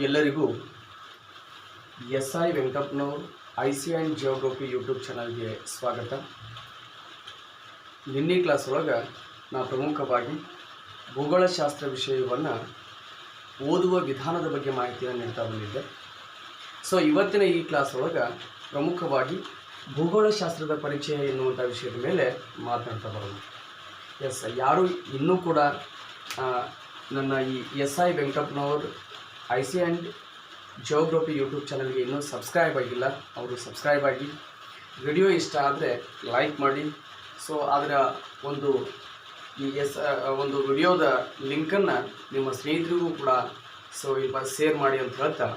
ಎಲ್ಲರಿಗೂ SI ವೆಂಕಪ್ಪನವರು IC and geography YouTube ಚಾನಲ್ಗೆ ಸ್ವಾಗತ. ನಿನ್ನೆ ಕ್ಲಾಸ್ ಒಳಗೆ ನಾವು ಪ್ರಮುಖವಾಗಿ ಭೂಗೋಳಶಾಸ್ತ್ರ ವಿಷಯವನ್ನು ಓದುವ ವಿಧಾನದ ಬಗ್ಗೆ ಮಾಹಿತಿಯನ್ನು ನೀಡ್ತಾ ಬಂದಿದ್ದೆ. ಸೊ ಇವತ್ತಿನ ಈ ಕ್ಲಾಸ್ ಒಳಗೆ ಪ್ರಮುಖವಾಗಿ ಭೂಗೋಳಶಾಸ್ತ್ರದ ಪರಿಚಯ ಎನ್ನುವಂಥ ವಿಷಯದ ಮೇಲೆ ಮಾತನಾಡ್ತಾ ಬರೋದು. ಯಾರು ಇನ್ನೂ ಕೂಡ ನನ್ನ ಈ SI ವೆಂಕಪ್ಪನವರು IC and geography YouTube ಚಾನಲ್ಗೆ ಇನ್ನೂ ಸಬ್ಸ್ಕ್ರೈಬ್ ಆಗಿಲ್ಲ, ಅವರು ಸಬ್ಸ್ಕ್ರೈಬ್ ಆಗಿ. ವಿಡಿಯೋ ಇಷ್ಟ ಆದರೆ ಲೈಕ್ ಮಾಡಿ. ಸೊ ಅದರ ಒಂದು ಒಂದು ವಿಡಿಯೋದ ಲಿಂಕನ್ನು ನಿಮ್ಮ ಸ್ನೇಹಿತರಿಗೂ ಕೂಡ ಶೇರ್ ಮಾಡಿ ಅಂತ ಹೇಳ್ತಾ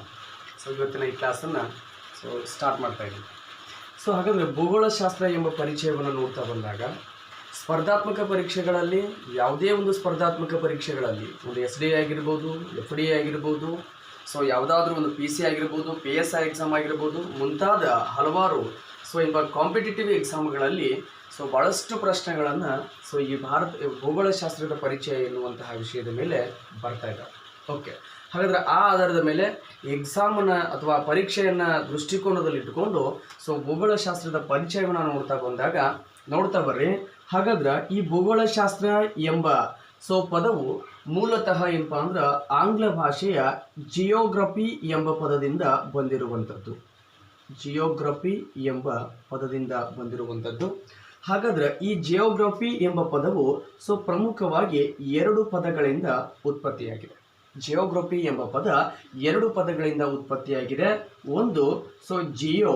ಇವತ್ತಿನ ಈ ಕ್ಲಾಸನ್ನು ಸ್ಟಾರ್ಟ್ ಮಾಡ್ತಾಯಿದ್ದೀನಿ. ಸೊ ಹಾಗಾದರೆ ಭೂಗೋಳಶಾಸ್ತ್ರ ಎಂಬ ಪರಿಚಯವನ್ನು ನೋಡ್ತಾ ಬಂದಾಗ ಸ್ಪರ್ಧಾತ್ಮಕ ಪರೀಕ್ಷೆಗಳಲ್ಲಿ, ಯಾವುದೇ ಒಂದು ಸ್ಪರ್ಧಾತ್ಮಕ ಪರೀಕ್ಷೆಗಳಲ್ಲಿ, ಒಂದು SDA ಆಗಿರ್ಬೋದು, FDA ಆಗಿರ್ಬೋದು, ಸೊ ಯಾವುದಾದ್ರೂ ಒಂದು PC ಆಗಿರ್ಬೋದು, PSI ಎಕ್ಸಾಮ್ ಆಗಿರ್ಬೋದು, ಮುಂತಾದ ಹಲವಾರು ಎಂಬ ಕಾಂಪಿಟೇಟಿವ್ ಎಕ್ಸಾಮ್ಗಳಲ್ಲಿ ಭಾಳಷ್ಟು ಪ್ರಶ್ನೆಗಳನ್ನು ಈ ಭೂಗೋಳಶಾಸ್ತ್ರದ ಪರಿಚಯ ಎನ್ನುವಂತಹ ವಿಷಯದ ಮೇಲೆ ಬರ್ತಾ ಇದ್ದಾವೆ. ಓಕೆ, ಹಾಗಾದರೆ ಆ ಆಧಾರದ ಮೇಲೆ ಎಕ್ಸಾಮನ್ನು ಅಥವಾ ಪರೀಕ್ಷೆಯನ್ನು ದೃಷ್ಟಿಕೋನದಲ್ಲಿಟ್ಟುಕೊಂಡು ಭೂಗೋಳಶಾಸ್ತ್ರದ ಪರಿಚಯವನ್ನು ನೋಡ್ತಾ ಬರ್ರಿ. ಹಾಗಾದ್ರೆ ಈ ಭೂಗೋಳಶಾಸ್ತ್ರ ಎಂಬ ಪದವು ಮೂಲತಃ ಏನಪ್ಪ ಅಂದ್ರೆ ಆಂಗ್ಲ ಭಾಷೆಯ ಜಿಯೋಗ್ರಫಿ ಎಂಬ ಪದದಿಂದ ಬಂದಿರುವಂಥದ್ದು. ಜಿಯೋಗ್ರಫಿ ಎಂಬ ಪದದಿಂದ ಬಂದಿರುವಂಥದ್ದು. ಹಾಗಾದ್ರೆ ಈ ಜಿಯೋಗ್ರಫಿ ಎಂಬ ಪದವು ಪ್ರಮುಖವಾಗಿ ಎರಡು ಪದಗಳಿಂದ ಉತ್ಪತ್ತಿಯಾಗಿದೆ. ಜಿಯೋಗ್ರಫಿ ಎಂಬ ಪದ ಎರಡು ಪದಗಳಿಂದ ಉತ್ಪತ್ತಿಯಾಗಿದೆ. ಒಂದು ಜಿಯೋ,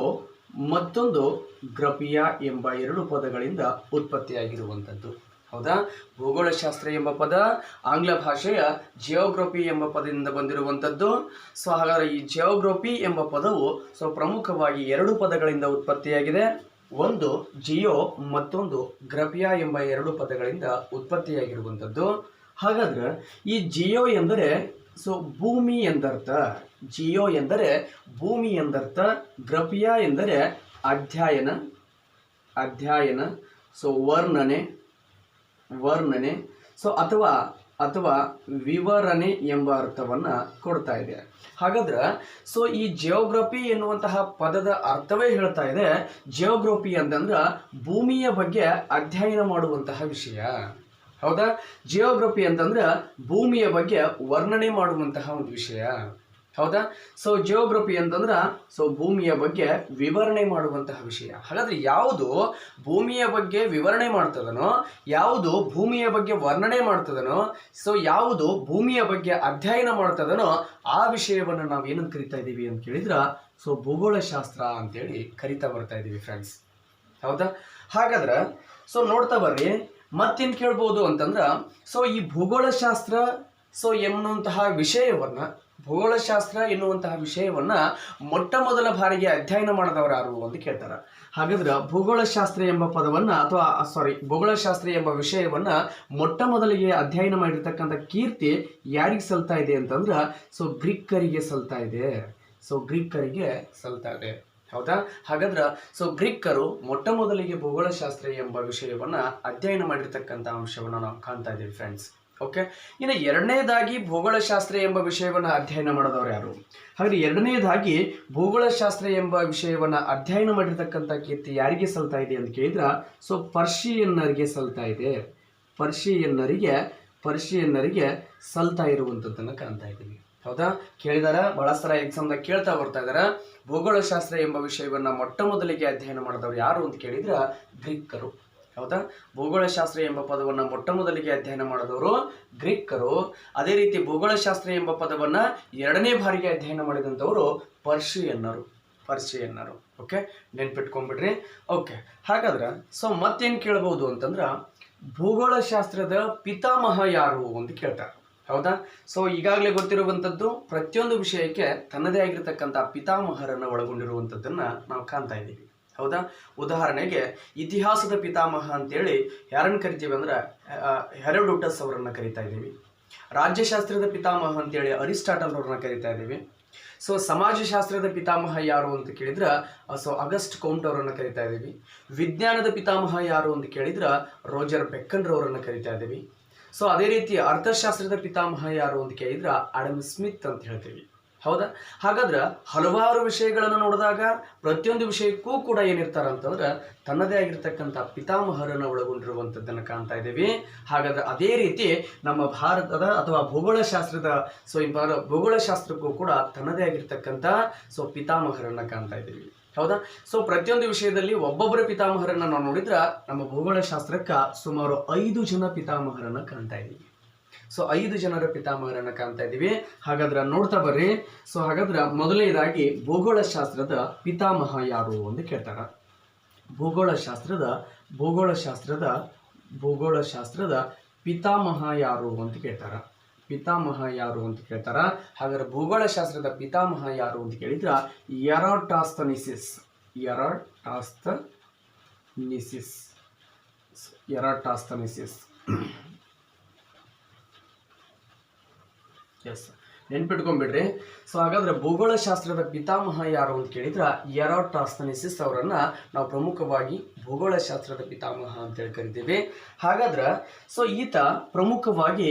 ಮತ್ತೊಂದು ಗ್ರಫಿಯಾ ಎಂಬ ಎರಡು ಪದಗಳಿಂದ ಉತ್ಪತ್ತಿಯಾಗಿರುವಂಥದ್ದು. ಹೌದಾ? ಭೂಗೋಳಶಾಸ್ತ್ರ ಎಂಬ ಪದ ಆಂಗ್ಲ ಭಾಷೆಯ ಜಿಯೋಗ್ರಫಿ ಎಂಬ ಪದದಿಂದ ಬಂದಿರುವಂಥದ್ದು. ಹಾಗಾದರೆ ಈ ಜಿಯೋಗ್ರಫಿ ಎಂಬ ಪದವು ಪ್ರಮುಖವಾಗಿ ಎರಡು ಪದಗಳಿಂದ ಉತ್ಪತ್ತಿಯಾಗಿದೆ. ಒಂದು ಜಿಯೋ, ಮತ್ತೊಂದು ಗ್ರಫಿಯಾ ಎಂಬ ಎರಡು ಪದಗಳಿಂದ ಉತ್ಪತ್ತಿಯಾಗಿರುವಂಥದ್ದು. ಹಾಗಾದ್ರೆ ಈ ಜಿಯೋ ಎಂದರೆ ಭೂಮಿ ಎಂದರ್ಥ. ಜಿಯೋ ಎಂದರೆ ಭೂಮಿ ಎಂದರ್ಥ. ಗ್ರಫಿಯಾ ಎಂದರೆ ಅಧ್ಯಯನ, ವರ್ಣನೆ ಅಥವಾ ವಿವರಣೆ ಎಂಬ ಅರ್ಥವನ್ನು ಕೊಡ್ತಾ ಇದೆ. ಹಾಗಾದ್ರೆ ಈ ಜಿಯೋಗ್ರಫಿ ಎನ್ನುವಂತಹ ಪದದ ಅರ್ಥವೇ ಹೇಳ್ತಾ ಇದೆ. ಜಿಯೋಗ್ರಫಿ ಅಂತಂದ್ರೆ ಭೂಮಿಯ ಬಗ್ಗೆ ಅಧ್ಯಯನ ಮಾಡುವಂತಹ ವಿಷಯ. ಹೌದಾ? ಜಿಯೋಗ್ರಫಿ ಅಂತಂದ್ರೆ ಭೂಮಿಯ ಬಗ್ಗೆ ವರ್ಣನೆ ಮಾಡುವಂತಹ ಒಂದು ವಿಷಯ. ಹೌದಾ? ಜಿಯೋಗ್ರಫಿ ಅಂತಂದ್ರೆ ಭೂಮಿಯ ಬಗ್ಗೆ ವಿವರಣೆ ಮಾಡುವಂತಹ ವಿಷಯ. ಹಾಗಾದ್ರೆ ಯಾವುದು ಭೂಮಿಯ ಬಗ್ಗೆ ವಿವರಣೆ ಮಾಡ್ತದನೋ, ಯಾವುದು ಭೂಮಿಯ ಬಗ್ಗೆ ವರ್ಣನೆ ಮಾಡ್ತದನೋ, ಯಾವುದು ಭೂಮಿಯ ಬಗ್ಗೆ ಅಧ್ಯಯನ ಮಾಡ್ತದನೋ ಆ ವಿಷಯವನ್ನು ನಾವು ಏನಂತ ಕರಿತಾ ಇದ್ದೀವಿ ಅಂತ ಕೇಳಿದ್ರೆ ಭೂಗೋಳಶಾಸ್ತ್ರ ಅಂತೇಳಿ ಕರಿತಾ ಬರ್ತಾ ಇದ್ದೀವಿ ಫ್ರೆಂಡ್ಸ್. ಹೌದಾ? ಹಾಗಾದ್ರೆ ನೋಡ್ತಾ ಬರ್ರಿ, ಮತ್ತೇನು ಕೇಳ್ಬೋದು ಅಂತಂದ್ರೆ ಈ ಭೂಗೋಳಶಾಸ್ತ್ರ ಎನ್ನುವಂತಹ ವಿಷಯವನ್ನು, ಭೂಗೋಳಶಾಸ್ತ್ರ ಎನ್ನುವಂತಹ ವಿಷಯವನ್ನು ಮೊಟ್ಟ ಮೊದಲ ಬಾರಿಗೆ ಅಧ್ಯಯನ ಮಾಡಿದವರು ಯಾರು ಅಂತ ಕೇಳ್ತಾರೆ. ಹಾಗಾದ್ರೆ ಭೂಗೋಳಶಾಸ್ತ್ರ ಎಂಬ ಪದವನ್ನು ಭೂಗೋಳಶಾಸ್ತ್ರ ಎಂಬ ವಿಷಯವನ್ನು ಮೊಟ್ಟ ಮೊದಲಿಗೆ ಅಧ್ಯಯನ ಮಾಡಿರ್ತಕ್ಕಂಥ ಕೀರ್ತಿ ಯಾರಿಗೆ ಸಲ್ತಾ ಇದೆ ಅಂತಂದ್ರೆ ಗ್ರೀಕರಿಗೆ ಸಲ್ತಾ ಇದೆ. ಗ್ರೀಕರಿಗೆ ಸಲ್ತಾ ಇದೆ. ಹೌದಾ? ಹಾಗಾದ್ರೆ ಗ್ರೀಕರು ಮೊಟ್ಟ ಮೊದಲಿಗೆ ಭೂಗೋಳಶಾಸ್ತ್ರ ಎಂಬ ವಿಷಯವನ್ನು ಅಧ್ಯಯನ ಮಾಡಿರ್ತಕ್ಕಂಥ ಅಂಶವನ್ನು ನಾವು ಕಾಣ್ತಾ ಇದ್ದೀವಿ ಫ್ರೆಂಡ್ಸ್. ಓಕೆ, ಇನ್ನು ಎರಡನೇದಾಗಿ ಭೂಗೋಳಶಾಸ್ತ್ರ ಎಂಬ ವಿಷಯವನ್ನು ಅಧ್ಯಯನ ಮಾಡಿದವರು ಯಾರು? ಹಾಗೆ ಎರಡನೇದಾಗಿ ಭೂಗೋಳಶಾಸ್ತ್ರ ಎಂಬ ವಿಷಯವನ್ನು ಅಧ್ಯಯನ ಮಾಡಿರ್ತಕ್ಕಂಥ ಕೀರ್ತಿ ಯಾರಿಗೆ ಸಲ್ತಾ ಇದೆ ಅಂತ ಕೇಳಿದ್ರೆ ಪರ್ಷಿಯನ್ನರಿಗೆ ಸಲ್ತಾ ಇದೆ. ಪರ್ಷಿಯನ್ನರಿಗೆ ಸಲ್ತಾ ಇರುವಂಥದ್ದನ್ನು ಕಾಣ್ತಾ ಇದ್ದೀವಿ. ಹೌದಾ? ಕೇಳಿದಾರ, ಬಹಳ ಸಲ ಎಕ್ಸಾಮ್ದಾಗ ಕೇಳ್ತಾ ಬರ್ತಾ ಇದಾರ. ಭೂಗೋಳಶಾಸ್ತ್ರ ಎಂಬ ವಿಷಯವನ್ನು ಮೊಟ್ಟ ಮೊದಲಿಗೆ ಅಧ್ಯಯನ ಮಾಡಿದವರು ಯಾರು ಅಂತ ಕೇಳಿದ್ರೆ ಗ್ರೀಕರು. ಹೌದಾ? ಭೂಗೋಳಶಾಸ್ತ್ರ ಎಂಬ ಪದವನ್ನು ಮೊಟ್ಟ ಮೊದಲಿಗೆ ಅಧ್ಯಯನ ಮಾಡಿದವರು ಗ್ರೀಕರು. ಅದೇ ರೀತಿ ಭೂಗೋಳಶಾಸ್ತ್ರ ಎಂಬ ಪದವನ್ನು ಎರಡನೇ ಬಾರಿಗೆ ಅಧ್ಯಯನ ಮಾಡಿದಂಥವರು ಪರ್ಷಿಯನ್ನರು. ಓಕೆ, ನೆನ್ಪಿಟ್ಕೊಂಡ್ಬಿಡ್ರಿ. ಓಕೆ, ಹಾಗಾದ್ರೆ ಮತ್ತೇನು ಕೇಳ್ಬೋದು ಅಂತಂದ್ರೆ ಭೂಗೋಳಶಾಸ್ತ್ರದ ಪಿತಾಮಹ ಯಾರು ಅಂತ ಕೇಳ್ತಾರೆ. ಹೌದಾ? ಈಗಾಗಲೇ ಗೊತ್ತಿರುವಂಥದ್ದು, ಪ್ರತಿಯೊಂದು ವಿಷಯಕ್ಕೆ ತನ್ನದೇ ಆಗಿರ್ತಕ್ಕಂಥ ಪಿತಾಮಹರನ್ನು ಒಳಗೊಂಡಿರುವಂಥದ್ದನ್ನು ನಾವು ಕಾಣ್ತಾ ಇದ್ದೀವಿ. ಹೌದಾ? ಉದಾಹರಣೆಗೆ ಇತಿಹಾಸದ ಪಿತಾಮಹ ಅಂತೇಳಿ ಯಾರನ್ನು ಕರಿತೀವಿ ಅಂದ್ರೆ ಹೆರೋಡೋಟಸ್ ಅವರನ್ನು ಕರಿತಾ ಇದ್ದೀವಿ. ರಾಜ್ಯಶಾಸ್ತ್ರದ ಪಿತಾಮಹ ಅಂತೇಳಿ ಅರಿಸ್ಟಾಟಲ್ ಅವ್ರನ್ನ ಕರಿತಾ ಇದ್ದೀವಿ. ಸಮಾಜಶಾಸ್ತ್ರದ ಪಿತಾಮಹ ಯಾರು ಅಂತ ಕೇಳಿದ್ರೆ ಅಗಸ್ಟ್ ಕೌಂಟ್ ಅವರನ್ನು ಕರಿತಾ ಇದ್ದೀವಿ. ವಿಜ್ಞಾನದ ಪಿತಾಮಹ ಯಾರು ಅಂತ ಕೇಳಿದ್ರೆ ರೋಜರ್ ಬೆಕನ್ ರವರನ್ನು ಕರಿತಾ ಇದ್ದೀವಿ. ಅದೇ ರೀತಿ ಅರ್ಥಶಾಸ್ತ್ರದ ಪಿತಾಮಹ ಯಾರು ಅಂತ ಕೇಳಿದ್ರೆ ಆಡಮ್ ಸ್ಮಿತ್ ಅಂತ ಹೇಳ್ತೀವಿ. ಹೌದಾ? ಹಾಗಾದ್ರೆ ಹಲವಾರು ವಿಷಯಗಳನ್ನು ನೋಡಿದಾಗ ಪ್ರತಿಯೊಂದು ವಿಷಯಕ್ಕೂ ಕೂಡ ಏನಿರ್ತಾರೆ ಅಂತಂದ್ರೆ ತನ್ನದೇ ಆಗಿರ್ತಕ್ಕಂಥ ಪಿತಾಮಹರನ್ನು ಒಳಗೊಂಡಿರುವಂಥದ್ದನ್ನು ಕಾಣ್ತಾ ಇದ್ದೀವಿ. ಹಾಗಾದ್ರೆ ಅದೇ ರೀತಿ ನಮ್ಮ ಭಾರತದ ಅಥವಾ ಭೂಗೋಳಶಾಸ್ತ್ರದ ಭೂಗೋಳಶಾಸ್ತ್ರಕ್ಕೂ ಕೂಡ ತನ್ನದೇ ಆಗಿರ್ತಕ್ಕಂಥ ಪಿತಾಮಹರನ್ನು ಕಾಣ್ತಾ ಇದ್ದೀವಿ. ಹೌದಾ? ಪ್ರತಿಯೊಂದು ವಿಷಯದಲ್ಲಿ ಒಬ್ಬೊಬ್ಬರ ಪಿತಾಮಹರನ್ನ ನಾವು ನೋಡಿದ್ರೆ ನಮ್ಮ ಭೂಗೋಳಶಾಸ್ತ್ರಕ್ಕೆ ಸುಮಾರು 5 ಜನ ಪಿತಾಮಹರನ್ನ ಕಾಣ್ತಾ ಇದ್ದೀವಿ. 5 ಜನರ ಪಿತಾಮಹರನ್ನ ಕಾಣ್ತಾ ಇದ್ದೀವಿ. ಹಾಗಾದ್ರೆ ನೋಡ್ತಾ ಬರ್ರಿ. ಹಾಗಾದ್ರೆ ಮೊದಲನೇದಾಗಿ ಭೂಗೋಳಶಾಸ್ತ್ರದ ಪಿತಾಮಹ ಯಾರು ಅಂತ ಕೇಳ್ತಾರ. ಭೂಗೋಳಶಾಸ್ತ್ರದ ಪಿತಾಮಹ ಯಾರು ಅಂತ ಕೇಳ್ತಾರ. ಹಾಗಾದ್ರೆ ಭೂಗೋಳಶಾಸ್ತ್ರದ ಪಿತಾಮಹ ಯಾರು ಅಂತ ಕೇಳಿದ್ರ ಎರಾಟೋಸ್ಥೆನಿಸಿಸ್. ನೆನ್ಪಿಟ್ಕೊಂಡ್ಬಿಡ್ರಿ. ಹಾಗಾದ್ರೆ ಭೂಗೋಳಶಾಸ್ತ್ರದ ಪಿತಾಮಹ ಯಾರು ಅಂತ ಕೇಳಿದ್ರ ಎರಾಟೋಸ್ಥೆನಿಸಿಸ್ ಅವರನ್ನ ನಾವು ಪ್ರಮುಖವಾಗಿ ಭೂಗೋಳಶಾಸ್ತ್ರದ ಪಿತಾಮಹ ಅಂತೇಳಿ ಕರಿತೀವಿ. ಹಾಗಾದ್ರೆ ಈತ ಪ್ರಮುಖವಾಗಿ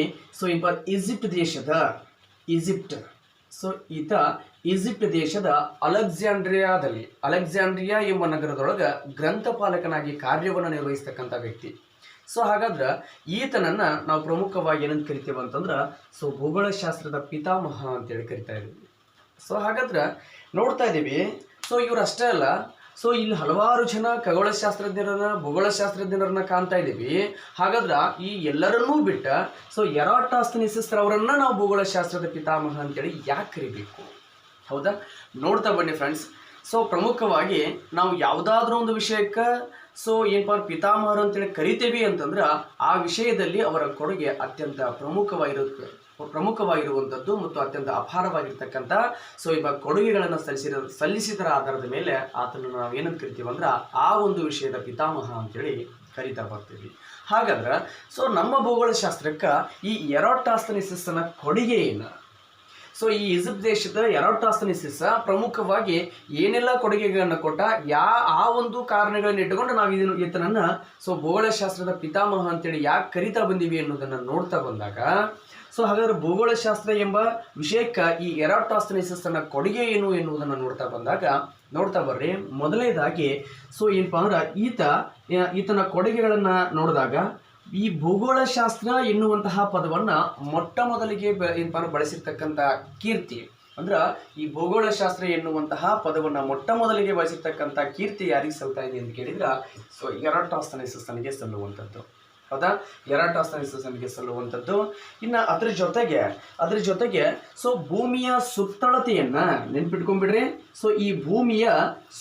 ಈಜಿಪ್ಟ್ ದೇಶದ ಅಲೆಕ್ಸಾಂಡ್ರಿಯಾ ಎಂಬ ನಗರದೊಳಗೆ ಗ್ರಂಥಪಾಲಕನಾಗಿ ಕಾರ್ಯವನ್ನು ನಿರ್ವಹಿಸ್ತಕ್ಕಂಥ ವ್ಯಕ್ತಿ. ಹಾಗಾದ್ರೆ ಈತನನ್ನ ನಾವು ಪ್ರಮುಖವಾಗಿ ಏನಂತ ಕರಿತೀವಿ ಅಂತಂದ್ರೆ ಭೂಗೋಳಶಾಸ್ತ್ರದ ಪಿತಾಮಹ ಅಂತೇಳಿ ಕರಿತಾ ಇದ್ದೀವಿ. ಹಾಗಾದ್ರೆ ನೋಡ್ತಾ ಇದ್ದೀವಿ. ಇವ್ರು ಅಷ್ಟೇ ಅಲ್ಲ, ಇಲ್ಲಿ ಹಲವಾರು ಜನ ಭೂಗೋಳಶಾಸ್ತ್ರಜ್ಞರನ್ನ ಕಾಣ್ತಾ ಇದ್ದೀವಿ. ಹಾಗಾದ್ರೆ ಈ ಎಲ್ಲರನ್ನೂ ಬಿಟ್ಟ ಎರಾಟೋಸ್ಥೆನಿಸಿಸ್ ಅವರನ್ನ ನಾವು ಭೂಗೋಳಶಾಸ್ತ್ರದ ಪಿತಾಮಹ ಅಂತೇಳಿ ಯಾಕೆ ಕರಿಬೇಕು? ಹೌದಾ? ನೋಡ್ತಾ ಬನ್ನಿ ಫ್ರೆಂಡ್ಸ್. ಪ್ರಮುಖವಾಗಿ ನಾವು ಯಾವುದಾದ್ರೂ ಒಂದು ವಿಷಯಕ್ಕೆ ಏನಪ್ಪ ಪಿತಾಮಹರು ಅಂತೇಳಿ ಕರಿತೀವಿ ಅಂತಂದ್ರೆ ಆ ವಿಷಯದಲ್ಲಿ ಅವರ ಕೊಡುಗೆ ಅತ್ಯಂತ ಪ್ರಮುಖವಾಗಿರುವಂಥದ್ದು ಮತ್ತು ಅತ್ಯಂತ ಅಪಾರವಾಗಿರ್ತಕ್ಕಂಥ ಕೊಡುಗೆಗಳನ್ನು ಸಲ್ಲಿಸಿದರ ಆಧಾರದ ಮೇಲೆ ಆತನನ್ನು ನಾವು ಏನಂತ ಕರಿತೀವಿ ಅಂದ್ರೆ ಆ ಒಂದು ವಿಷಯದ ಪಿತಾಮಹ ಅಂತೇಳಿ ಕರಿತಾ ಬರ್ತೀವಿ. ಹಾಗಾದ್ರೆ ನಮ್ಮ ಭೂಗೋಳಶಾಸ್ತ್ರಕ್ಕೆ ಈ ಎರಾಟೋಸ್ಥೆನಿಸಿಸ್ ನ ಕೊಡುಗೆ ಏನು? ಈ ಈಜಿಪ್ಟ್ ದೇಶದ ಎರಾಟೋಸ್ಥೆನಿಸಿಸ್ ಪ್ರಮುಖವಾಗಿ ಏನೆಲ್ಲ ಕೊಡುಗೆಗಳನ್ನು ಕೊಟ್ಟ, ಆ ಒಂದು ಕಾರಣಗಳನ್ನು ಇಟ್ಟುಕೊಂಡು ನಾವು ಈತನನ್ನ ಭೂಗೋಳಶಾಸ್ತ್ರದ ಪಿತಾಮಹ ಅಂತೇಳಿ ಯಾಕೆ ಕರಿತಾ ಬಂದೀವಿ ಅನ್ನೋದನ್ನ ನೋಡ್ತಾ ಬಂದಾಗ ಹಾಗಾದ್ರೆ ಭೂಗೋಳಶಾಸ್ತ್ರ ಎಂಬ ವಿಷಯಕ್ಕೆ ಈ ಎರಾಟೋಸ್ಥೆನಿಸಿಸ್ ನ ಕೊಡುಗೆ ಏನು ಎನ್ನುವುದನ್ನು ನೋಡ್ತಾ ಬರ್ರಿ. ಮೊದಲನೇದಾಗಿ ಏನಪ್ಪಾ ಅಂದ್ರೆ ಈತನ ಕೊಡುಗೆಗಳನ್ನ ನೋಡಿದಾಗ ಈ ಭೂಗೋಳಶಾಸ್ತ್ರ ಎನ್ನುವಂತಹ ಪದವನ್ನ ಮೊಟ್ಟ ಮೊದಲಿಗೆ ಬಳಸಿರ್ತಕ್ಕಂಥ ಕೀರ್ತಿ ಅಂದ್ರ ಈ ಭೂಗೋಳಶಾಸ್ತ್ರ ಎನ್ನುವಂತಹ ಪದವನ್ನ ಮೊಟ್ಟ ಮೊದಲಿಗೆ ಬಳಸಿರ್ತಕ್ಕಂಥ ಕೀರ್ತಿ ಯಾರಿಗೆ ಸಲ್ತಾ ಇದೆ ಅಂತ ಕೇಳಿದ್ರ ಎರಾಟೋಸ್ಥೆನಿಸಿಸ್ ನನಗೆ ಸಲ್ಲುವಂಥದ್ದು. ಹೌದಾ? ಎರಾಟೋಸ್ಥೆನಿಸಿಸ್ ನನಗೆ ಸಲ್ಲುವಂಥದ್ದು. ಇನ್ನು ಅದ್ರ ಜೊತೆಗೆ ಭೂಮಿಯ ಸುತ್ತಳತೆಯನ್ನ ನೆನ್ಪಿಟ್ಕೊಂಡ್ಬಿಡ್ರಿ. ಈ ಭೂಮಿಯ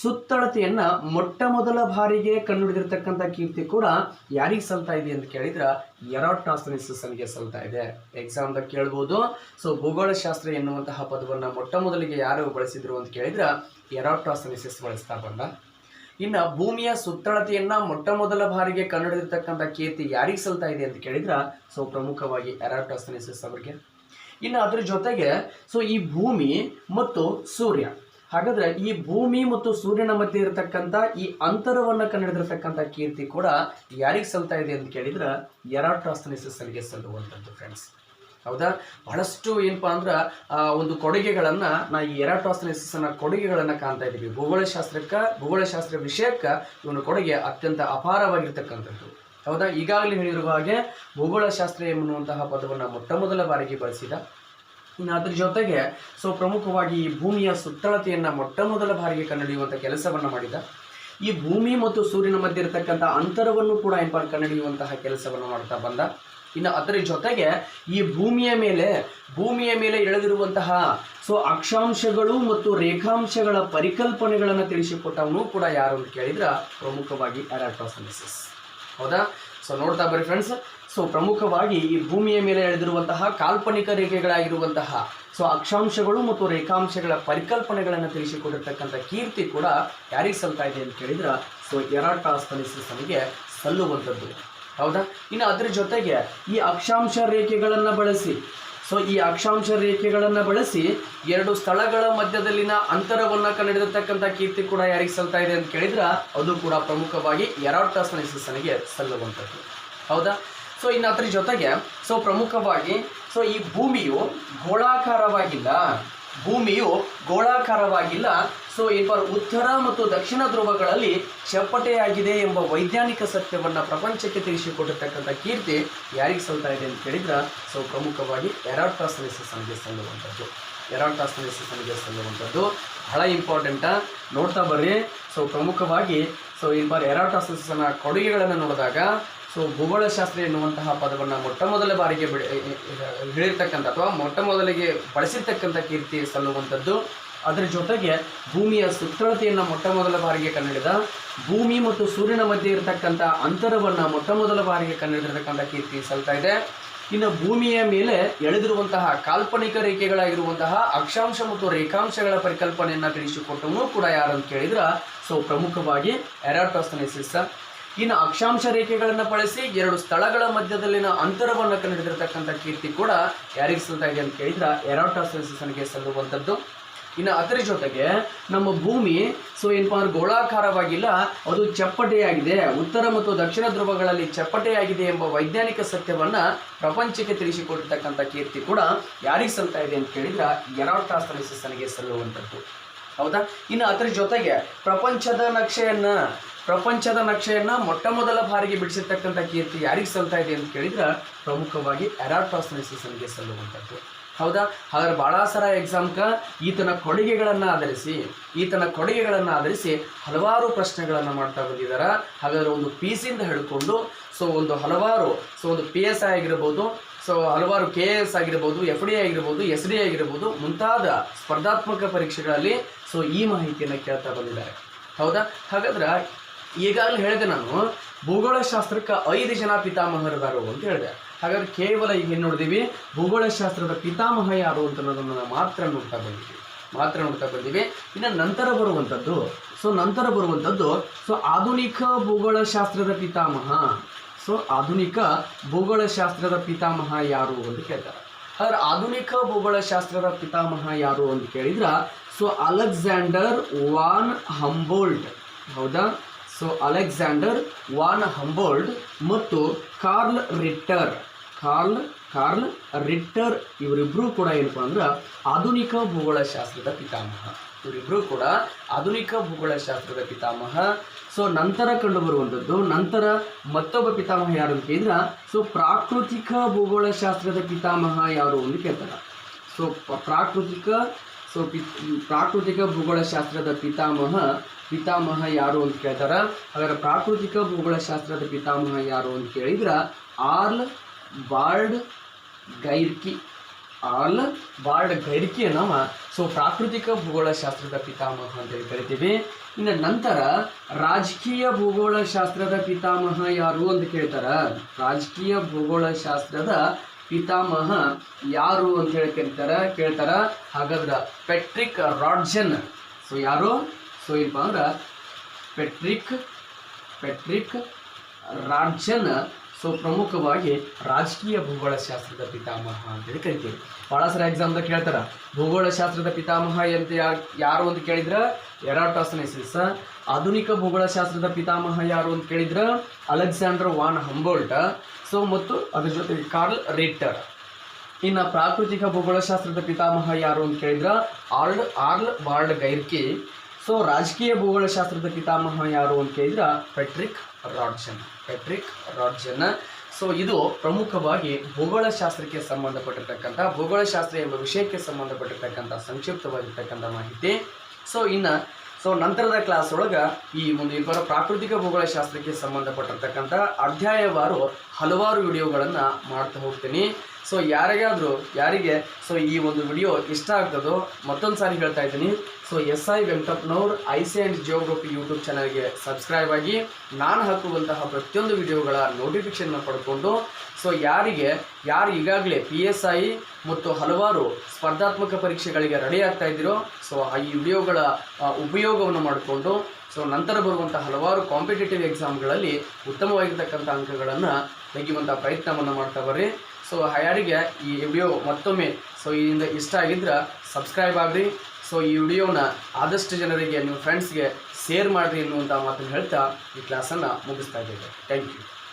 ಸುತ್ತಳತೆಯನ್ನ ಮೊಟ್ಟ ಮೊದಲ ಬಾರಿಗೆ ಕಂಡುಹಿಡಿದಿರ್ತಕ್ಕಂಥ ಕೀರ್ತಿ ಕೂಡ ಯಾರಿಗೆ ಸಲ್ತಾ ಇದೆ ಅಂತ ಕೇಳಿದ್ರ ಎರಾಟೋಸ್ಥೆನಿಸಿಸ್ ನನಗೆ ಸಲ್ತಾ ಇದೆ. ಎಕ್ಸಾಮ್ದಾಗ ಕೇಳ್ಬೋದು. ಭೂಗೋಳಶಾಸ್ತ್ರ ಎನ್ನುವಂತಹ ಪದವನ್ನ ಮೊಟ್ಟ ಮೊದಲಿಗೆ ಯಾರು ಬಳಸಿದ್ರು ಅಂತ ಕೇಳಿದ್ರ ಎರಾಟೋಸ್ಥೆನಿಸಿಸ್ ಬಳಸ್ತಾ ಬಂದ. ಇನ್ನು ಭೂಮಿಯ ಸುತ್ತಳತೆಯನ್ನ ಮೊಟ್ಟ ಮೊದಲ ಬಾರಿಗೆ ಕಂಡುಹಿಡಿದಿರ್ತಕ್ಕಂಥ ಕೀರ್ತಿ ಯಾರಿಗೆ ಸಲ್ತಾ ಇದೆ ಅಂತ ಕೇಳಿದ್ರ ಪ್ರಮುಖವಾಗಿ ಎರಾಟೋಸ್ಥೆನಿಸಿಸ್ ಅವರಿಗೆ. ಇನ್ನು ಅದ್ರ ಜೊತೆಗೆ ಈ ಭೂಮಿ ಮತ್ತು ಸೂರ್ಯ, ಹಾಗಾದ್ರೆ ಈ ಭೂಮಿ ಮತ್ತು ಸೂರ್ಯನ ಮಧ್ಯೆ ಇರತಕ್ಕಂಥ ಈ ಅಂತರವನ್ನ ಕಂಡುಹಿಡಿದಿರ್ತಕ್ಕಂಥ ಕೀರ್ತಿ ಕೂಡ ಯಾರಿಗೆ ಸಲ್ತಾ ಇದೆ ಅಂತ ಕೇಳಿದ್ರ ಎರಾಟೋಸ್ಥೆನಿಸಿಸ್ ಅವರಿಗೆ ಸಲ್ಲುವಂಥದ್ದು ಫ್ರೆಂಡ್ಸ್. ಹೌದಾ? ಬಹಳಷ್ಟು ಏನಪ್ಪಾ ಅಂದ್ರೆ ಒಂದು ಕೊಡುಗೆಗಳನ್ನ ಈ ಎರಾಟೋಸ್ಥೆನಿಸಿಸ್ ಕೊಡುಗೆಗಳನ್ನ ಕಾಣ್ತಾ ಇದ್ದೀವಿ. ಭೂಗೋಳಶಾಸ್ತ್ರ ವಿಷಯಕ್ಕೆ ಇವನ ಕೊಡುಗೆ ಅತ್ಯಂತ ಅಪಾರವಾಗಿರ್ತಕ್ಕಂಥದ್ದು. ಹೌದಾ? ಈಗಾಗಲೇ ಹೇಳಿರುವ ಹಾಗೆ ಭೂಗೋಳಶಾಸ್ತ್ರ ಎನ್ನುವಂತಹ ಪದವನ್ನ ಮೊಟ್ಟ ಮೊದಲ ಬಾರಿಗೆ ಬಳಸಿದ. ಇನ್ನು ಅದ್ರ ಜೊತೆಗೆ ಪ್ರಮುಖವಾಗಿ ಈ ಭೂಮಿಯ ಸುತ್ತಳತೆಯನ್ನ ಮೊಟ್ಟ ಮೊದಲ ಬಾರಿಗೆ ಕಂಡುಹಿಡಿಯುವಂಥ ಕೆಲಸವನ್ನ ಮಾಡಿದ. ಈ ಭೂಮಿ ಮತ್ತು ಸೂರ್ಯನ ಮಧ್ಯೆ ಇರತಕ್ಕಂಥ ಅಂತರವನ್ನು ಕೂಡ ಕಂಡುಹಿಡಿಯುವಂತಹ ಕೆಲಸವನ್ನು ಮಾಡ್ತಾ ಬಂದ. ಇನ್ನು ಅದರ ಜೊತೆಗೆ ಈ ಭೂಮಿಯ ಮೇಲೆ ಎಳೆದಿರುವಂತಹ ಅಕ್ಷಾಂಶಗಳು ಮತ್ತು ರೇಖಾಂಶಗಳ ಪರಿಕಲ್ಪನೆಗಳನ್ನು ತಿಳಿಸಿಕೊಟ್ಟವನು ಕೂಡ ಯಾರು ಅಂತ ಕೇಳಿದ್ರ ಪ್ರಮುಖವಾಗಿ ಎರಾಟೋಸ್ಥೆನಿಸಿಸ್. ಹೌದಾ? ನೋಡ್ತಾ ಬರ್ರಿ ಫ್ರೆಂಡ್ಸ್. ಪ್ರಮುಖವಾಗಿ ಈ ಭೂಮಿಯ ಮೇಲೆ ಎಳೆದಿರುವಂತಹ ಕಾಲ್ಪನಿಕ ರೇಖೆಗಳಾಗಿರುವಂತಹ ಅಕ್ಷಾಂಶಗಳು ಮತ್ತು ರೇಖಾಂಶಗಳ ಪರಿಕಲ್ಪನೆಗಳನ್ನು ತಿಳಿಸಿಕೊಟ್ಟಿರ್ತಕ್ಕಂಥ ಕೀರ್ತಿ ಕೂಡ ಯಾರಿಗೆ ಸಲ್ತಾ ಇದೆ ಅಂತ ಕೇಳಿದ್ರ ಎರಾಟೋಸ್ಥೆನಿಸಿಸ್ ಅವನಿಗೆ ಸಲ್ಲುವಂಥದ್ದು. ಹೌದಾ? ಇನ್ನು ಅದ್ರ ಜೊತೆಗೆ ಈ ಅಕ್ಷಾಂಶ ರೇಖೆಗಳನ್ನು ಬಳಸಿ ಎರಡು ಸ್ಥಳಗಳ ಮಧ್ಯದಲ್ಲಿನ ಅಂತರವನ್ನು ಕಂಡುಹಿಡಿದಿರ್ತಕ್ಕಂಥ ಕೀರ್ತಿ ಕೂಡ ಯಾರಿಗೆ ಸಲ್ತಾ ಇದೆ ಅಂತ ಕೇಳಿದ್ರ ಅದು ಕೂಡ ಪ್ರಮುಖವಾಗಿ ಎರಾಟೋಸ್ಥೆನಿಸಿಸ್ ಅವನಿಗೆ ಸಲ್ಲುವಂಥದ್ದು. ಹೌದಾ? ಇನ್ನು ಅದ್ರ ಜೊತೆಗೆ ಪ್ರಮುಖವಾಗಿ ಈ ಭೂಮಿಯು ಗೋಳಾಕಾರವಾಗಿಲ್ಲ. ಭೂಮಿಯು ಗೋಳಾಕಾರವಾಗಿಲ್ಲ. ಸೊ ಏನಪ್ಪ ಉತ್ತರ ಮತ್ತು ದಕ್ಷಿಣ ಧ್ರುವಗಳಲ್ಲಿ ಚಪ್ಪಟೆಯಾಗಿದೆ ಎಂಬ ವೈಜ್ಞಾನಿಕ ಸತ್ಯವನ್ನು ಪ್ರಪಂಚಕ್ಕೆ ತಿಳಿಸಿಕೊಟ್ಟಿರ್ತಕ್ಕಂಥ ಕೀರ್ತಿ ಯಾರಿಗೆ ಸಲ್ತಾ ಇದೆ ಅಂತ ಕೇಳಿದ್ರೆ ಸೊ ಪ್ರಮುಖವಾಗಿ ಎರಾಟೋಸ್ತೆನಿಸಸ್ಗೆ ಸಲ್ಲುವಂಥದ್ದು. ಎರಾಟೋಸ್ತೆನಿಸಸ್ಗೆ ಸಲ್ಲುವಂಥದ್ದು ಬಹಳ ಇಂಪಾರ್ಟೆಂಟ, ನೋಡ್ತಾ ಬರ್ರಿ. ಸೊ ಪ್ರಮುಖವಾಗಿ ಸೊ ಏನಪ್ಪ ಎರಾಟೋಸ್ತೆನಿಸಸ್ನ ಕೊಡುಗೆಗಳನ್ನು ನೋಡಿದಾಗ ಸೊ ಭೂಗೋಳಶಾಸ್ತ್ರ ಎನ್ನುವಂತಹ ಪದವನ್ನು ಮೊಟ್ಟ ಮೊದಲ ಬಾರಿಗೆ ಹೇಳಿರ್ತಕ್ಕಂಥ ಅಥವಾ ಮೊಟ್ಟ ಮೊದಲಿಗೆ ಬಳಸಿರ್ತಕ್ಕಂಥ ಕೀರ್ತಿ ಸಲ್ಲುವಂಥದ್ದು. ಅದರ ಜೊತೆಗೆ ಭೂಮಿಯ ಸುತ್ತಳತೆಯನ್ನು ಮೊಟ್ಟ ಮೊದಲ ಬಾರಿಗೆ ಕಂಡುಹಿಡಿದ, ಭೂಮಿ ಮತ್ತು ಸೂರ್ಯನ ಮಧ್ಯೆ ಇರತಕ್ಕಂಥ ಅಂತರವನ್ನು ಮೊಟ್ಟ ಮೊದಲ ಬಾರಿಗೆ ಕಂಡುಹಿಡಿದಿರ್ತಕ್ಕಂಥ ಕೀರ್ತಿ ಸಲ್ತಾ ಇದೆ. ಇನ್ನು ಭೂಮಿಯ ಮೇಲೆ ಎಳೆದಿರುವಂತಹ ಕಾಲ್ಪನಿಕ ರೇಖೆಗಳಾಗಿರುವಂತಹ ಅಕ್ಷಾಂಶ ಮತ್ತು ರೇಖಾಂಶಗಳ ಪರಿಕಲ್ಪನೆಯನ್ನು ತಿಳಿಸಿಕೊಟ್ಟವನು ಕೂಡ ಯಾರು ಅಂತ ಕೇಳಿದ್ರೆ ಸೊ ಪ್ರಮುಖವಾಗಿ ಎರಾಟೋಸ್ತೆನಿಸಿಸ್. ಇನ್ನು ಅಕ್ಷಾಂಶ ರೇಖೆಗಳನ್ನು ಬಳಸಿ ಎರಡು ಸ್ಥಳಗಳ ಮಧ್ಯದಲ್ಲಿನ ಅಂತರವನ್ನು ಕಂಡುಹಿಡಿದಿರ್ತಕ್ಕಂಥ ಕೀರ್ತಿ ಕೂಡ ಯಾರಿಗೆ ಸಲ್ತಾ ಇದೆ ಅಂತ ಕೇಳಿದ್ರೆ ಎರಾಟೋಸ್ತೆನಿಸಸ್ಗೆ ಸಲ್ಲುವಂಥದ್ದು. ಇನ್ನು ಅದರ ಜೊತೆಗೆ ನಮ್ಮ ಭೂಮಿ ಸೊ ಏನಪ್ಪ ಅಂದ್ರೆ ಗೋಳಾಕಾರವಾಗಿಲ್ಲ, ಅದು ಚಪ್ಪಟೆಯಾಗಿದೆ, ಉತ್ತರ ಮತ್ತು ದಕ್ಷಿಣ ಧ್ರುವಗಳಲ್ಲಿ ಚಪ್ಪಟೆಯಾಗಿದೆ ಎಂಬ ವೈಜ್ಞಾನಿಕ ಸತ್ಯವನ್ನು ಪ್ರಪಂಚಕ್ಕೆ ತಿಳಿಸಿಕೊಟ್ಟಿರ್ತಕ್ಕಂಥ ಕೀರ್ತಿ ಕೂಡ ಯಾರಿಗೆ ಸಲ್ತಾ ಇದೆ ಅಂತ ಕೇಳಿದ್ರೆ ಎರಾಟೋಸ್ತೆನಿಸಸ್ಗೆ ಸಲ್ಲುವಂಥದ್ದು. ಹೌದಾ? ಇನ್ನು ಅದರ ಜೊತೆಗೆ ಪ್ರಪಂಚದ ನಕ್ಷೆಯನ್ನು ಮೊಟ್ಟ ಮೊದಲ ಬಾರಿಗೆ ಬಿಡಿಸಿರ್ತಕ್ಕಂಥ ಕೀರ್ತಿ ಯಾರಿಗೆ ಸಲ್ತಾ ಇದೆ ಅಂತ ಕೇಳಿದ್ರೆ ಪ್ರಮುಖವಾಗಿ ಎರಾಟೋಸ್ತೆನಿಸಸ್ಗೆ ಸಲ್ಲುವಂಥದ್ದು. ಹೌದಾ? ಹಾಗಾದ್ರೆ ಭಾಳ ಸರ ಎಕ್ಸಾಮ್ಗೆ ಈತನ ಕೊಡುಗೆಗಳನ್ನು ಆಧರಿಸಿ ಹಲವಾರು ಪ್ರಶ್ನೆಗಳನ್ನು ಮಾಡ್ತಾ ಬಂದಿದ್ದಾರೆ. ಹಾಗಾದರೆ ಒಂದು PCಯಿಂದ ಹಿಡ್ಕೊಂಡು ಸೊ ಒಂದು ಹಲವಾರು ಸೊ ಒಂದು PS ಆಗಿರ್ಬೋದು, ಸೊ ಹಲವಾರು KS ಆಗಿರ್ಬೋದು, FD ಆಗಿರ್ಬೋದು, SD ಆಗಿರ್ಬೋದು ಮುಂತಾದ ಸ್ಪರ್ಧಾತ್ಮಕ ಪರೀಕ್ಷೆಗಳಲ್ಲಿ ಸೊ ಈ ಮಾಹಿತಿಯನ್ನು ಕೇಳ್ತಾ ಬಂದಿದ್ದಾರೆ. ಹೌದಾ? ಹಾಗಾದ್ರೆ ಈಗಾಗಲೇ ಹೇಳಿದೆ ನಾನು ಭೂಗೋಳಶಾಸ್ತ್ರಕ್ಕೆ 5 ಜನ ಪಿತಾಮಹರಿದಾರು ಅಂತ ಹೇಳಿದೆ. ಹಾಗಾದ್ರೆ ಕೇವಲ ಈಗ ಏನು ನೋಡಿದೀವಿ, ಭೂಗೋಳಶಾಸ್ತ್ರದ ಪಿತಾಮಹ ಯಾರು ಅಂತ ಅನ್ನೋದನ್ನು ಮಾತ್ರ ನೋಡ್ತಾ ಬಂದೀವಿ. ಇನ್ನು ನಂತರ ಬರುವಂಥದ್ದು ಸೊ ಆಧುನಿಕ ಭೂಗೋಳಶಾಸ್ತ್ರದ ಪಿತಾಮಹ ಯಾರು ಅಂತ ಕೇಳ್ತಾರೆ. ಹಾಗಾದ್ರೆ ಆಧುನಿಕ ಭೂಗೋಳಶಾಸ್ತ್ರದ ಪಿತಾಮಹ ಯಾರು ಅಂತ ಕೇಳಿದ್ರೆ ಸೊ ಅಲೆಕ್ಸಾಂಡರ್ ವಾನ್ ಹಂಬೋಲ್ಟ್. ಹೌದಾ? ಸೊ ಅಲೆಕ್ಸಾಂಡರ್ ವಾನ್ ಹಂಬೋಲ್ಟ್ ಮತ್ತು ಕಾರ್ಲ್ ರಿಟ್ಟರ್ ಇವರಿಬ್ಬರು ಕೂಡ ಏನಪ್ಪ ಅಂದ್ರೆ ಆಧುನಿಕ ಭೂಗೋಳಶಾಸ್ತ್ರದ ಪಿತಾಮಹ. ಸೊ ನಂತರ ಕಂಡುಬರುವಂಥದ್ದು, ನಂತರ ಮತ್ತೊಬ್ಬ ಪಿತಾಮಹ ಯಾರು ಅಂತ ಕೇಳಿದ್ರೆ ಸೊ ಪ್ರಾಕೃತಿಕ ಭೂಗೋಳಶಾಸ್ತ್ರದ ಪಿತಾಮಹ ಯಾರು ಅಂತ ಕೇಳ್ತಾರೆ. ಸೊ ಪ್ರಾಕೃತಿಕ ಭೂಗೋಳಶಾಸ್ತ್ರದ ಪಿತಾಮಹ ಯಾರು ಅಂತ ಕೇಳ್ತಾರೆ. ಹಾಗಾದ್ರೆ ಪ್ರಾಕೃತಿಕ ಭೂಗೋಳಶಾಸ್ತ್ರದ ಪಿತಾಮಹ ಯಾರು ಅಂತ ಕೇಳಿದ್ರೆ ಆರ್ಲ್ ಬಾರ್ಡ್ ಗೈರ್ಕಿ ನಾವು ಸೊ ಪ್ರಾಕೃತಿಕ ಭೂಗೋಳಶಾಸ್ತ್ರದ ಪಿತಾಮಹ ಅಂತೇಳಿ ಕರಿತೀವಿ. ಇನ್ನು ನಂತರ ರಾಜಕೀಯ ಭೂಗೋಳಶಾಸ್ತ್ರದ ಪಿತಾಮಹ ಯಾರು ಅಂತ ಕೇಳ್ತಾರೆ. ರಾಜಕೀಯ ಭೂಗೋಳಶಾಸ್ತ್ರದ ಪಿತಾಮಹ ಯಾರು ಅಂತ ಹೇಳಿ ಕೇಳ್ತಾರ. ಹಾಗಾದ್ರೆ ಪೆಟ್ರಿಕ್ ರಾಡ್ಜನ್. ಸೊ ಯಾರು? ಸೊ ಏನಪ್ಪ ಅಂದ್ರೆ ಪೆಟ್ರಿಕ್ ರಾಡ್ಜನ್ ಸೊ ಪ್ರಮುಖವಾಗಿ ರಾಜಕೀಯ ಭೂಗೋಳಶಾಸ್ತ್ರದ ಪಿತಾಮಹ ಅಂತೇಳಿ ಕರಿತೀವಿ. ಭಾಳ ಸಲ ಎಕ್ಸಾಮ್ದಾಗ ಕೇಳ್ತಾರೆ ಭೂಗೋಳಶಾಸ್ತ್ರದ ಪಿತಾಮಹ ಅಂತ ಯಾರು ಅಂತ ಕೇಳಿದ್ರೆ ಎರಾಟೋಸ್ತೆನಿಸಿಸ್. ಆಧುನಿಕ ಭೂಗೋಳಶಾಸ್ತ್ರದ ಪಿತಾಮಹ ಯಾರು ಅಂತ ಕೇಳಿದ್ರೆ ಅಲೆಕ್ಸಾಂಡರ್ ವಾನ್ ಹಂಬೋಲ್ಟ್. ಸೊ ಮತ್ತು ಅದ್ರ ಜೊತೆಗೆ ಕಾರ್ಲ್ ರಿಟ್ಟರ್. ಇನ್ನು ಪ್ರಾಕೃತಿಕ ಭೂಗೋಳಶಾಸ್ತ್ರದ ಪಿತಾಮಹ ಯಾರು ಅಂತ ಕೇಳಿದ್ರೆ ಆರ್ಲ್ ಬಾರ್ಡ್ ಗೈರ್ಕಿ. ಸೊ ರಾಜಕೀಯ ಭೂಗೋಳಶಾಸ್ತ್ರದ ಪಿತಾಮಹ ಯಾರು ಅಂತ ಕೇಳಿದ್ರೆ ಪೆಟ್ರಿಕ್ ರಾಡ್ಜನ್. ಸೊ ಇದು ಪ್ರಮುಖವಾಗಿ ಭೂಗೋಳಶಾಸ್ತ್ರಕ್ಕೆ ಸಂಬಂಧಪಟ್ಟಿರ್ತಕ್ಕಂಥ ಭೂಗೋಳಶಾಸ್ತ್ರ ಎಂಬ ವಿಷಯಕ್ಕೆ ಸಂಬಂಧಪಟ್ಟಿರ್ತಕ್ಕಂಥ ಸಂಕ್ಷಿಪ್ತವಾಗಿರ್ತಕ್ಕಂಥ ಮಾಹಿತಿ. ಸೊ ನಂತರದ ಕ್ಲಾಸ್ ಒಳಗೆ ಈ ಒಂದು ಇಬ್ಬರ ಪ್ರಾಕೃತಿಕ ಭೂಗೋಳಶಾಸ್ತ್ರಕ್ಕೆ ಸಂಬಂಧಪಟ್ಟಿರ್ತಕ್ಕಂಥ ಅಧ್ಯಾಯವಾರು ಹಲವಾರು ವಿಡಿಯೋಗಳನ್ನು ಮಾಡ್ತಾ ಹೋಗ್ತೀನಿ. ಸೊ ಯಾರಿಗೆ ಸೊ ಈ ಒಂದು ವಿಡಿಯೋ ಇಷ್ಟ ಆಗ್ತದೋ ಮತ್ತೊಂದು ಸಾರಿ ಹೇಳ್ತಾ ಇದ್ದೀನಿ. So SI ವೆಂಕಟಪ್ಪನವ್ರ IC and geography YouTube ಚಾನಲ್ಗೆ ಸಬ್ಸ್ಕ್ರೈಬ್ ಆಗಿ ನಾನು ಹಾಕುವಂತಹ ಪ್ರತಿಯೊಂದು ವಿಡಿಯೋಗಳ ನೋಟಿಫಿಕೇಷನ್ನ ಪಡ್ಕೊಂಡು ಸೊ ಯಾರು ಈಗಾಗಲೇ PSI ಮತ್ತು ಹಲವಾರು ಸ್ಪರ್ಧಾತ್ಮಕ ಪರೀಕ್ಷೆಗಳಿಗೆ ರೆಡಿ ಆಗ್ತಾ ಇದ್ದೀರೋ ಸೊ ಈ ವಿಡಿಯೋಗಳ ಉಪಯೋಗವನ್ನು ಮಾಡಿಕೊಂಡು ಸೊ ನಂತರ ಬರುವಂಥ ಹಲವಾರು ಕಾಂಪಿಟೇಟಿವ್ ಎಕ್ಸಾಮ್ಗಳಲ್ಲಿ ಉತ್ತಮವಾಗಿರ್ತಕ್ಕಂಥ ಅಂಕಗಳನ್ನು ತೆಗೆಯುವಂಥ ಪ್ರಯತ್ನವನ್ನು ಮಾಡ್ತಾ ಬರ್ರಿ. ಸೊ ಯಾರಿಗೆ ಈ ವಿಡಿಯೋ ಮತ್ತೊಮ್ಮೆ ಸೊ ಇದರಿಂದ ಇಷ್ಟ ಆಗಿದ್ರೆ ಸಬ್ಸ್ಕ್ರೈಬ್ ಆಗಿರಿ. ಸೊ ಈ ವಿಡಿಯೋನ ಆದಷ್ಟು ಜನರಿಗೆ ನಿಮ್ಮ ಫ್ರೆಂಡ್ಸ್ಗೆ ಶೇರ್ ಮಾಡಿರಿ ಎನ್ನುವಂಥ ಮಾತನ್ನು ಹೇಳ್ತಾ ಈ ಕ್ಲಾಸನ್ನು ಮುಗಿಸ್ತಾ ಇದ್ದೇವೆ. Thank you.